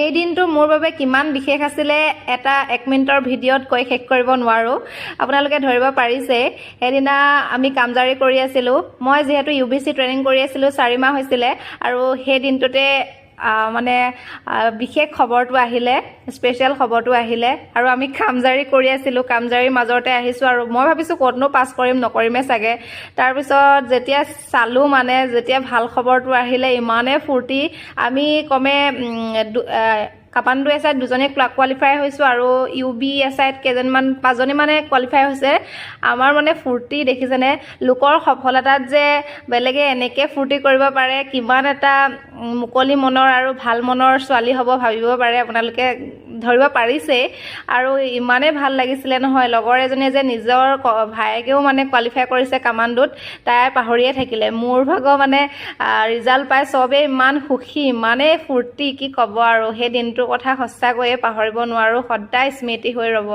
এই দিনটো মোৰ বাবে কিমান বিশেষ আছিলে এটা 1 মিনিটৰ ভিডিঅ'ত কৈ শেষ কৰিব নোৱাৰো। আপোনালোকে ধৰিব পাৰিছে এদিনা আমি কামজাৰি কৰি আছিলো। মই যেহেতু UBC ট্ৰেইনিং কৰি আছিলো 4 মাহ হৈছিলে আৰু সেই দিনটোতে মানে বিশেষ খবৰটো আহিলে, স্পেশাল খবৰটো আহিলে আৰু আমি কামজাৰি কৰি আছিলো। কামজাৰিৰ মাজতে আহিছো আৰু মই ভাবিছো ক'তনো পাছ কৰিম নকৰিমে চাগে। তাৰ পিছত যেতিয়া চালু মানে যেতিয়া ভাল খবৰটো আহিলে ইমানে ফূৰ্তি। আমি কমে কাপাণ্ডু এছাইত 2জনী কোৱালিফাই হৈছো আৰু UB এছাইত কেইজনমান 5জনী মানে কোৱালিফাই হৈছে। আমাৰ মানে ফূৰ্তি দেখিছেনে, লোকৰ সফলতাত যে বেলেগে এনেকে ফূৰ্তি কৰিব পাৰে, কিমান এটা মুকলি মনৰ আৰু ভাল মনৰ ছোৱালী হ'ব ভাবিব পাৰে, আপোনালোকে ধৰিব পাৰিছে। আৰু ইমানে ভাল লাগিছিলে নহয়, লগৰ এজনীয়ে যে নিজৰ ভায়েকেও মানে কোৱালিফাই কৰিছে কামাণ্ডুত, তাই পাহৰিয়ে থাকিলে। মোৰ ভাগৰ মানে ৰিজাল্ট পাই চবেই ইমান সুখী, ইমানে ফূৰ্তি কি ক'ব আৰু। সেই দিনটোৰ কথা সঁচাকৈয়ে পাহৰিব নোৱাৰো, সদায় স্মৃতি হৈ ৰ'ব।